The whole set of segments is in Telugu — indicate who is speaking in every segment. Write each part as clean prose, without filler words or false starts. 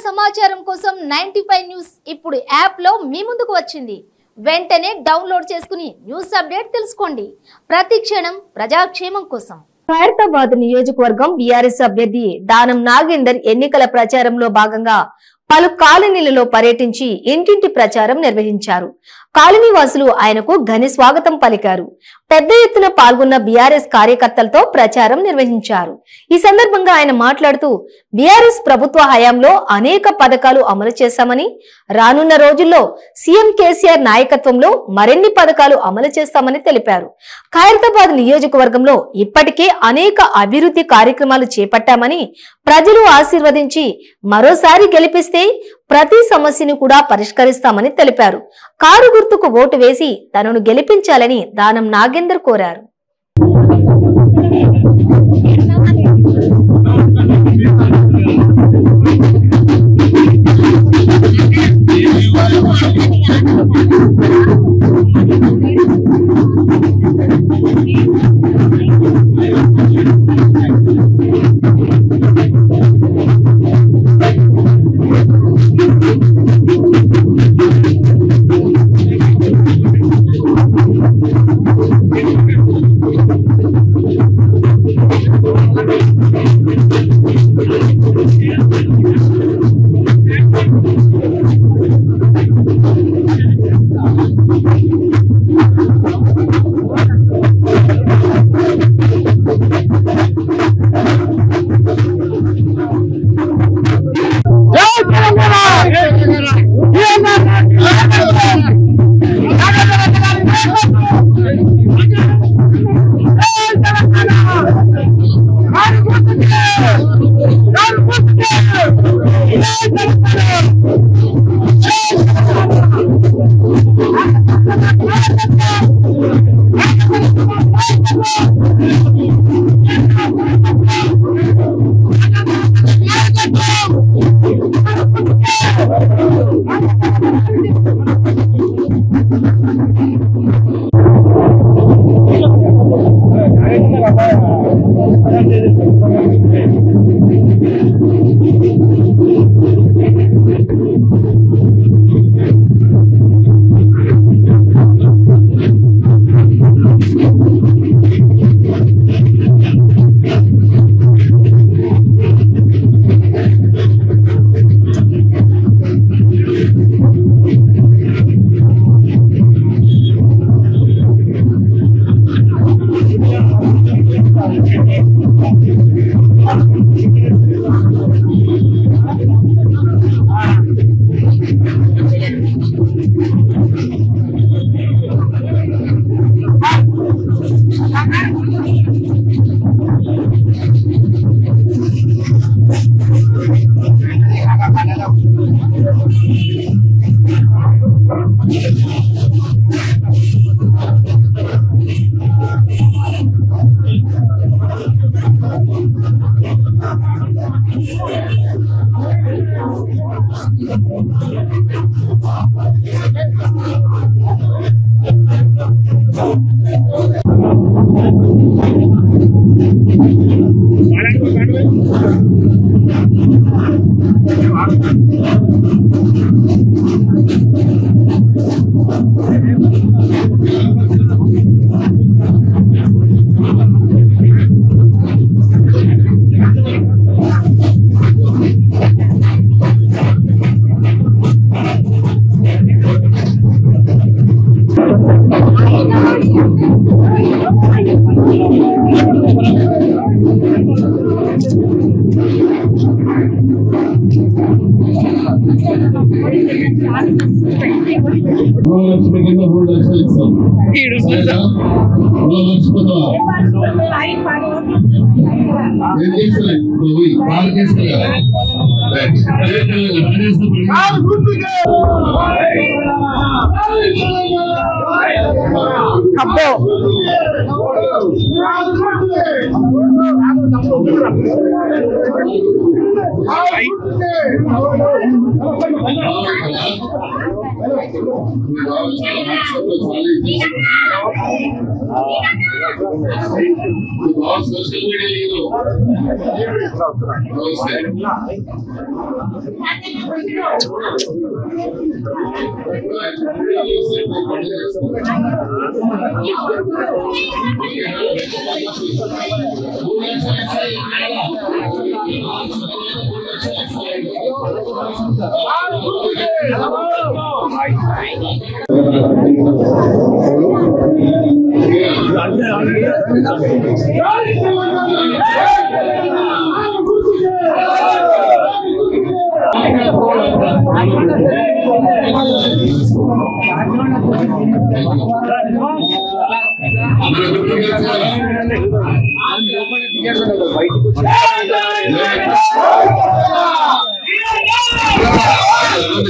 Speaker 1: సమాచారం కోసం 95 న్యూస్ ఇప్పుడు యాప్ లో మీ ముందుకు వచ్చింది. వెంటనే డౌన్లోడ్ చేసుకుని న్యూస్ అప్డేట్ తెలుసుకోండి. ప్రతి క్షణం ప్రజాక్షేమం కోసం. ఖైరతాబాద్ నియోజకవర్గం బీఆర్ఎస్ అభ్యర్థి దానం నాగేందర్ ఎన్నికల ప్రచారంలో భాగంగా పలు కాలనీలలో పర్యటించి ఇంటింటి ప్రచారం నిర్వహించారు. కాలనీ వాసులు ఆయనకు ఘన స్వాగతం పలికారు. పెద్ద ఎత్తున పాల్గొన్న బీఆర్ఎస్ కార్యకర్తలతో ప్రచారం నిర్వహించారు. ఈ సందర్భంగా ఆయన మాట్లాడుతూ బీఆర్ఎస్ ప్రభుత్వ హయాంలో అనేక పథకాలు అమలు చేశామని, రానున్న రోజుల్లో సీఎం కేసీఆర్ నాయకత్వంలో మరిన్ని పథకాలు అమలు చేస్తామని తెలిపారు. ఖైరతాబాద్ నియోజకవర్గంలో ఇప్పటికే అనేక అభివృద్ధి కార్యక్రమాలు చేపట్టామని, ప్రజలు ఆశీర్వదించి మరోసారి గెలిపిస్తే ప్రతి సమస్యను కూడా పరిష్కరిస్తామని తెలిపారు. కారు గుర్తుకు ఓటు వేసి తనను గెలిపించాలని దానం నాగేందర్ కోరారు.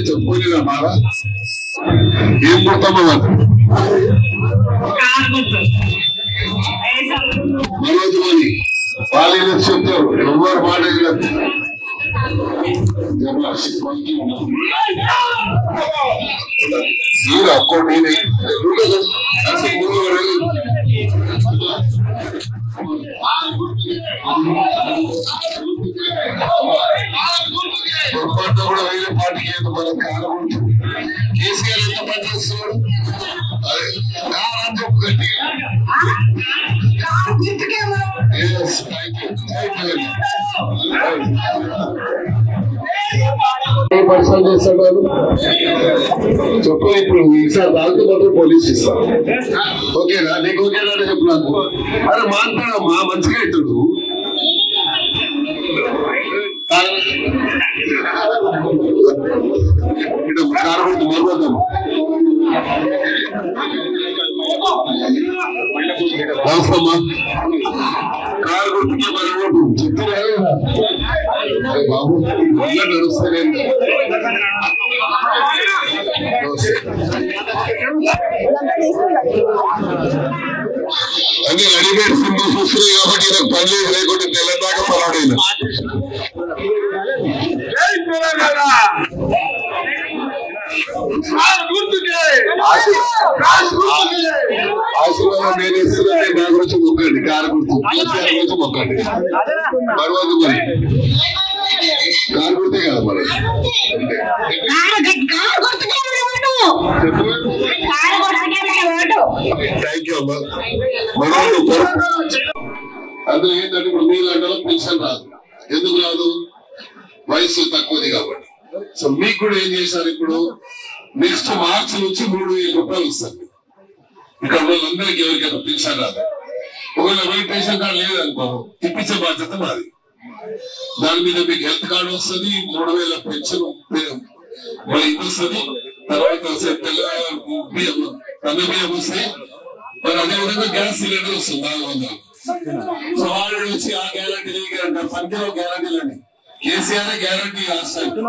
Speaker 2: చెప్పుకోలేదా బాగా ఏం పుడతామో మనోజ్ మని వాళ్ళు చెప్తారు ఎవరు మాట అకౌంట్ పొరపాటు కూడా వేరే పార్టీకి ఏదో మనం కారణం కేసీఆర్ ఎంత పనిచేస్తున్నాడు అదే చెప్పు గట్టి పరిశ్రమ చేస్తాడు చెప్పు ఇప్పుడు ఈసారి దానికి మాత్రం పోలీస్ ఇస్తాను ఓకేనా నీకు ఓకేనా అని చెప్పు నాకు అరే మాట్లాడమ్మా మంచిగా అవుతాడు కారణం మరొద్దాం అవసరమా కారు గుర్తుకే మరి ఓటు చెప్తున్నా బాబు ఇలా నడుస్తూనే అన్ని రెడీమేడ్ సింబల్స్ వస్తున్నాయి కాబట్టి నాకు పని లేకుండా తెల్లదాకా పలాడైనా ఆశీర్వాదం నేను ఇస్తున్నాను నా గురించి మొక్కండి కారు గుర్తు కేసీఆర్ గురించి మొక్కండి మరొక మరి కారు గుర్తే కదా మరి థ్యాంక్ యూ అమ్మా అందులో ఏంటంటే ఇప్పుడు మీలాంటి పెన్షన్ రాదు ఎందుకు రాదు వయసు తక్కువది కాబట్టి సో మీకు కూడా ఏం చేశారు ఇప్పుడు నెక్స్ట్ మార్చి నుంచి 3,000 రూపాయలు వస్తుంది ఇక్కడ వాళ్ళందరికీ ఎవరికైనా పెన్షన్ రాదు ఒకవేళ రేషన్ కార్డు లేదనుకో ఇప్పించే బాధ్యత మాది దాని మీద మీకు హెల్త్ కార్డు వస్తుంది 3,000 పెన్షన్ ఇది వస్తుంది తర్వాత బియ్యం వస్తాయి మరి అదేవిధంగా గ్యాస్ సిలిండర్ వస్తుంది 400 సో వాళ్ళు వచ్చి ఆ గ్యారంటీ అంటారు సంఖ్యలో గ్యారంటీలండి కేసీఆర్ గ్యారంటీ రాష్ట్రానికి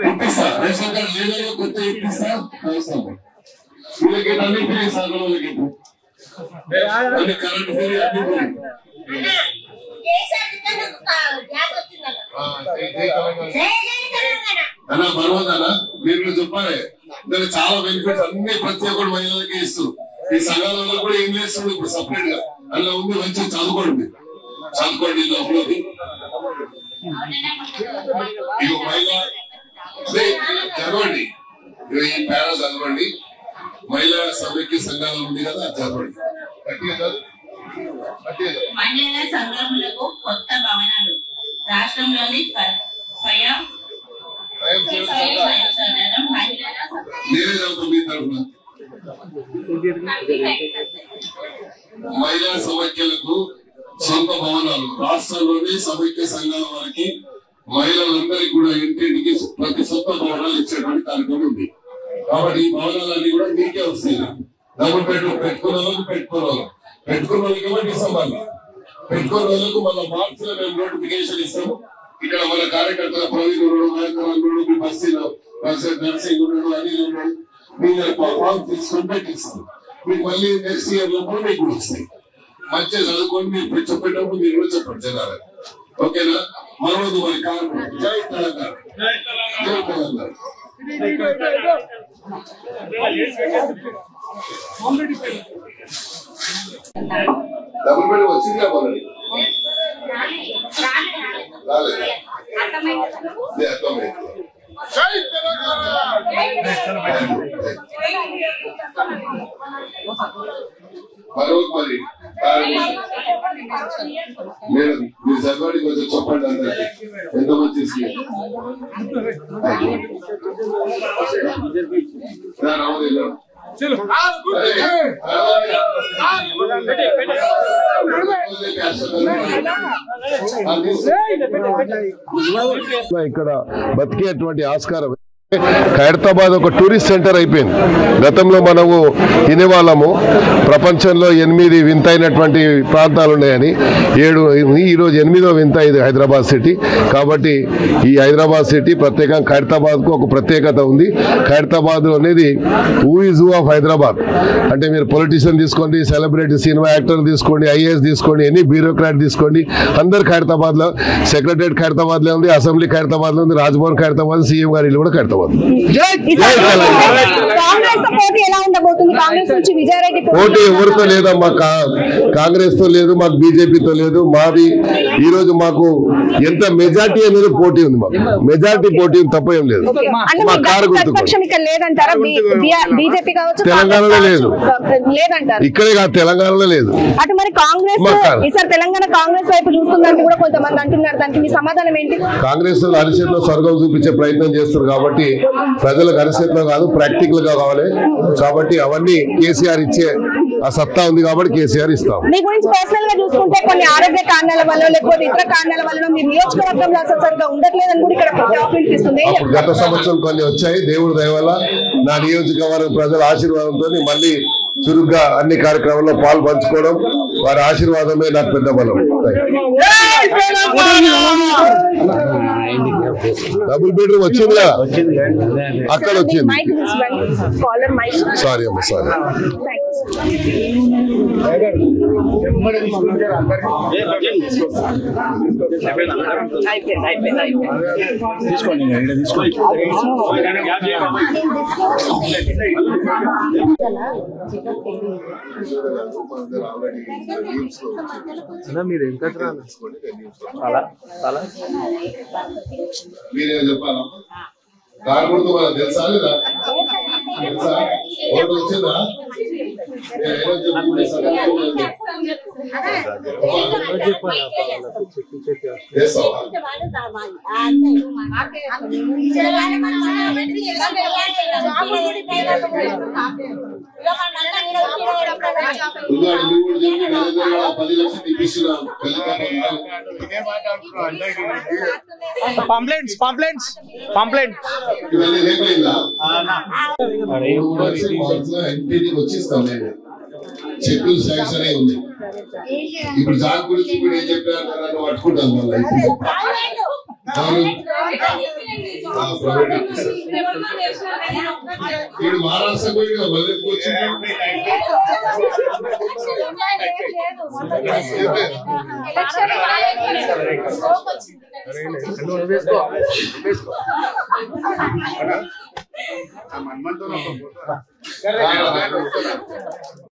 Speaker 2: ఇప్పిస్తా రేషన్ కార్డు లేదో కొత్త ఇప్పిస్తా అవసరం వీళ్ళకి అన్ని ఫ్రీ సాగులకి అన్ని కరెంట్ ఫ్రీ అన్ని అన్నా పర్వదనా మీరు చెప్పాలి దానికి చాలా బెనిఫిట్స్ అన్ని ప్రతి ఒక్కటి మహిళలకి ఇస్తూ ఈ సంఘాలలో కూడా ఏం చేస్తుంది ఇప్పుడు సపరేట్ గా అందులో ఉంది మంచిగా చదువుకోండి లోపలికి ఇక మహిళ చదవండి ఈ పేరా చదవండి మహిళా సమైక్య సంఘాలు ఉంది కదా చదవండి
Speaker 3: మహిళా సంఘములకు కొత్త భవనాలు రాష్ట్రంలోని స్వయం
Speaker 2: నేనే చదువుతాను మీ తరఫున మహిళా సమైక్యలకు సొంత భవనాలు రాష్ట్రంలోని సమైక్య సంఘాల వారికి మహిళలందరికీ కూడా ఇంటింటికి ప్రతి సొంత భవనాలు ఇచ్చేటువంటి కార్యక్రమం ఉంది కాబట్టి ఈ భవనాలన్నీ కూడా మీకే వస్తాయి డబుల్ బెడ్రూమ్ పెట్టుకున్న వాళ్ళకి పెట్టుకున్న వాళ్ళకి ఏమో డిసెంబర్ పెట్టుకున్న వాళ్ళకు మళ్ళీ మార్చిలో మేము నోటిఫికేషన్ ఇస్తాము ఇక్కడ మన కార్యకర్తల ప్రవీణ్ ఉన్నాడు మీ బస్తీలో నర్సింగ్ ఉన్నాడు అనిల్ ఉన్నాడు మీరు ఫామ్ తీసుకొని పెట్టిస్తాం మీకు మళ్ళీ నెక్స్ట్ ఇయర్ లో కూడా మీకు వస్తాయి మంచిగా చదువుకొని మీరు చెప్పేటప్పుడు మీరు కూడా చెప్పండి జనాలు ఓకేనా? మరొకటి మరి కారు జై తెలంగాణ, జై తెలంగాణ. డబుల్ బెడ్ వచ్చింది కాబట్టి రాలేదు. మరొక మరి మేడం మీ చదవడి కొంచెం చెప్పండి అందరికి ఎంతమంది చేసి
Speaker 4: ఇక్కడ బతికేటువంటి ఆస్కారం. ఖైరతాబాద్ ఒక టూరిస్ట్ సెంటర్ అయిపోయింది. గతంలో మనము తినేవాళ్ళము ప్రపంచంలో 8 వింతైనటువంటి ప్రాంతాలు ఉన్నాయని, ఈరోజు 8వ వింత ఇది హైదరాబాద్ సిటీ. కాబట్టి ఈ హైదరాబాద్ సిటీ ప్రత్యేకంగా ఖైరతాబాద్కు ఒక ప్రత్యేకత ఉంది. ఖైరతాబాద్ అనేది who is who of Hyderabad అంటే మీరు పొలిటీషియన్ తీసుకోండి, సెలబ్రిటీ సినిమా యాక్టర్ తీసుకోండి, ఐఏఎస్ తీసుకోండి, ఎనీ బ్యూరోక్రాట్ తీసుకోండి, అందరు ఖైరతాబాద్లో. సెక్రటరియట్ ఖైరతాబాద్లో ఉంది, అసెంబ్లీ ఖైరతాబాద్లో ఉంది, రాజ్భవన్ ఖైరతాబాద్, సీఎం గారి ఇల్లు కూడా ఖైరతాబాద్. పోటీ ఎవరితో లేదమ్మా, కాంగ్రెస్ తో లేదు, మాకు బీజేపీతో లేదు. మాది ఈ రోజు మాకు ఎంత మెజార్టీ అనేది పోటీ ఉంది. మాకు మెజార్టీ పోటీ తప్ప ఏం లేదు. మా కారు తెలంగాణలో లేదు, ఇక్కడే కాదు తెలంగాణలో లేదు.
Speaker 5: అటు మరి కాంగ్రెస్ ఈసారి తెలంగాణ కాంగ్రెస్ వైపు చూస్తుందంటే కూడా కొంతమంది అంటున్నారు. దానికి మీ సమాధానం ఏంటి?
Speaker 4: కాంగ్రెస్ అరిచేతిలో స్వర్గం చూపించే ప్రయత్నం చేస్తారు కాబట్టి ప్రజలకు అరిచేతిలో కాదు ప్రాక్టికల్ గా కావాలి. కాబట్టి అవన్నీ కేసీఆర్ ఇచ్చే ఆ సత్తా ఉంది కాబట్టి కేసీఆర్ ఇస్తాం.
Speaker 5: మీ గురించి పర్సనల్ గా చూసుకుంటే కొన్ని ఆరోగ్య కారణాల వల్ల లేకపోతే ఇతర కారణాల వల్ల మీ నియోజకవర్గంలో అసలు సరిగ్గా ఉండట్లేదని కూడా ఇక్కడ వినిపిస్తుంది.
Speaker 4: గత సంవత్సరం కొన్ని వచ్చాయి. దేవుడి దయ వల్ల నా నియోజకవర్గం ప్రజల ఆశీర్వాదంతో మళ్ళీ చురుగ్గా అన్ని కార్యక్రమాల్లో పాలు పంచుకోవడం, వారి ఆశీర్వాదమే నాకు పెద్ద బలం. డబుల్ బెడ్రూమ్ వచ్చింది కదా, అక్కడ వచ్చింది. సారీ అమ్మ, సారీ.
Speaker 6: మీరు ఎంత
Speaker 2: మీరేం చెప్పాలా? కాకపోతే మనకు తెలుసా లేదా? తెలుసా? ఓటు వచ్చిందా? వచ్చిస్తాం నేను చెక్కులు శాంక్షన్ అయి ఉంది. ఇప్పుడు దాని గురించి ఇప్పుడు ఏం చెప్పారు పట్టుకుంటాను మళ్ళీ. ఇప్పుడు మహారాష్ట్ర పోయి మళ్ళీ వచ్చింది.